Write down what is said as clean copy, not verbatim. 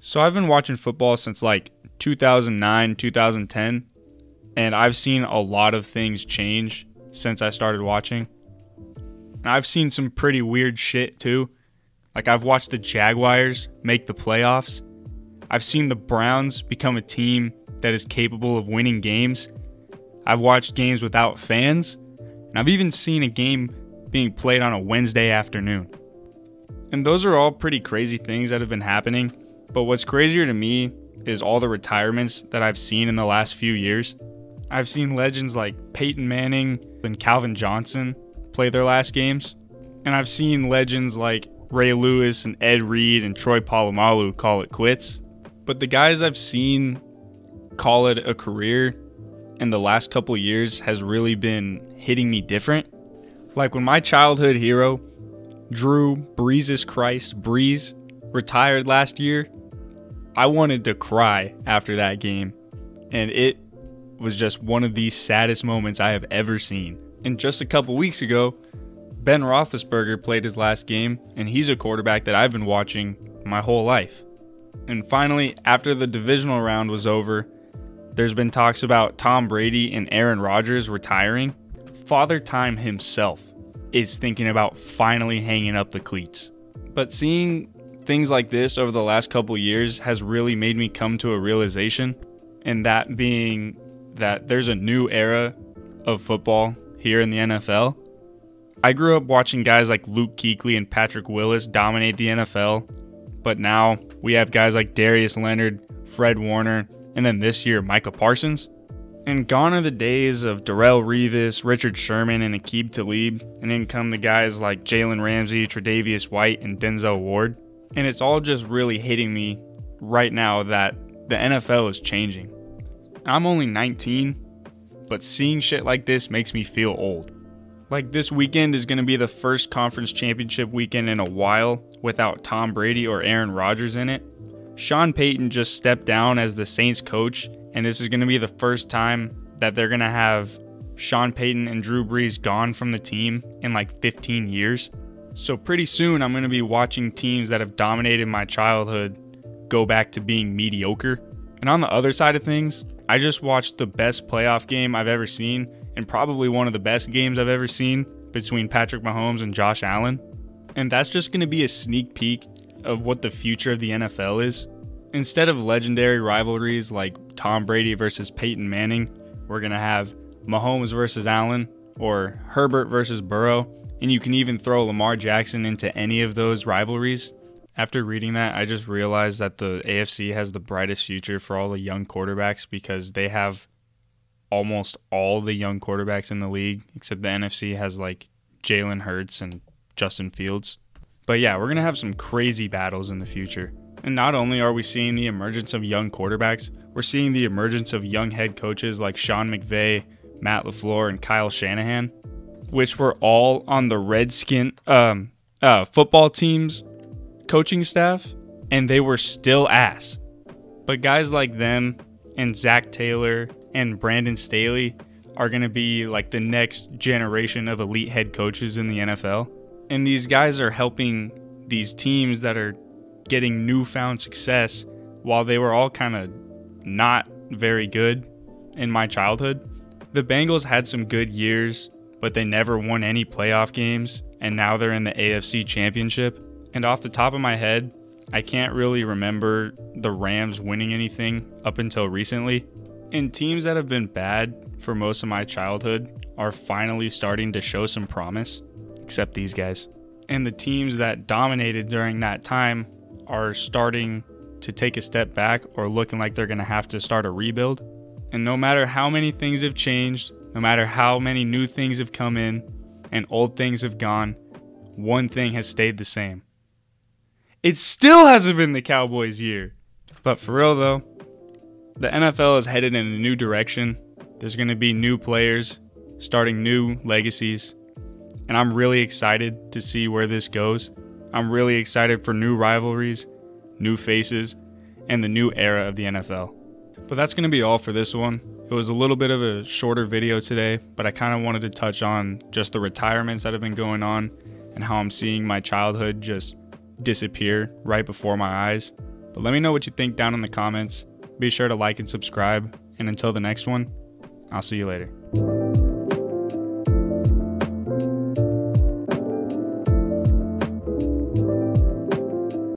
So I've been watching football since like 2009, 2010, and I've seen a lot of things change since I started watching. And I've seen some pretty weird shit too. Like I've watched the Jaguars make the playoffs. I've seen the Browns become a team that is capable of winning games. I've watched games without fans, and I've even seen a game being played on a Wednesday afternoon. And those are all pretty crazy things that have been happening. But what's crazier to me is all the retirements that I've seen in the last few years. I've seen legends like Peyton Manning and Calvin Johnson play their last games. And I've seen legends like Ray Lewis and Ed Reed and Troy Polamalu call it quits. But the guys I've seen call it a career in the last couple of years has really been hitting me different. Like when my childhood hero, Drew Brees retired last year, I wanted to cry after that game. And it was just one of the saddest moments I have ever seen. And just a couple weeks ago, Ben Roethlisberger played his last game, and he's a quarterback that I've been watching my whole life. And finally, after the divisional round was over, there's been talks about Tom Brady and Aaron Rodgers retiring. Father Time himself is thinking about finally hanging up the cleats. But seeing things like this over the last couple years has really made me come to a realization, and that being that there's a new era of football here in the NFL. I grew up watching guys like Luke Kuechly and Patrick Willis dominate the NFL, but now we have guys like Darius Leonard, Fred Warner, and then this year Micah Parsons. And gone are the days of Darrelle Revis, Richard Sherman, and Aqib Talib, and then come the guys like Jalen Ramsey, Tre'Davious White, and Denzel Ward. And it's all just really hitting me right now that the NFL is changing. I'm only 19, but seeing shit like this makes me feel old. Like this weekend is going to be the first conference championship weekend in a while without Tom Brady or Aaron Rodgers in it. Sean Payton just stepped down as the Saints coach, and this is going to be the first time that they're going to have Sean Payton and Drew Brees gone from the team in like 15 years. So pretty soon I'm going to be watching teams that have dominated my childhood go back to being mediocre. And on the other side of things, I just watched the best playoff game I've ever seen, and probably one of the best games I've ever seen between Patrick Mahomes and Josh Allen. And that's just going to be a sneak peek of what the future of the NFL is. Instead of legendary rivalries like Tom Brady versus Peyton Manning, we're going to have Mahomes versus Allen or Herbert versus Burrow. And you can even throw Lamar Jackson into any of those rivalries. After reading that, I just realized that the AFC has the brightest future for all the young quarterbacks because they have almost all the young quarterbacks in the league, except the NFC has like Jalen Hurts and Justin Fields. But yeah, we're going to have some crazy battles in the future. And not only are we seeing the emergence of young quarterbacks, we're seeing the emergence of young head coaches like Sean McVay, Matt LaFleur, and Kyle Shanahan, which were all on the Redskin football team's coaching staff, and they were still ass. But guys like them and Zach Taylor and Brandon Staley are going to be like the next generation of elite head coaches in the NFL. And these guys are helping these teams that are getting newfound success while they were all kind of not very good in my childhood. The Bengals had some good years, but they never won any playoff games, and now they're in the AFC Championship. And off the top of my head, I can't really remember the Rams winning anything up until recently. And teams that have been bad for most of my childhood are finally starting to show some promise, except these guys. And the teams that dominated during that time are starting to take a step back or looking like they're going to have to start a rebuild. And no matter how many things have changed, no matter how many new things have come in and old things have gone, one thing has stayed the same. It still hasn't been the Cowboys' year. But for real though, the NFL is headed in a new direction. There's going to be new players, starting new legacies. And I'm really excited to see where this goes. I'm really excited for new rivalries, new faces, and the new era of the NFL. But that's going to be all for this one. It was a little bit of a shorter video today, but I kind of wanted to touch on just the retirements that have been going on and how I'm seeing my childhood just disappear right before my eyes. But let me know what you think down in the comments. Be sure to like and subscribe. And until the next one, I'll see you later.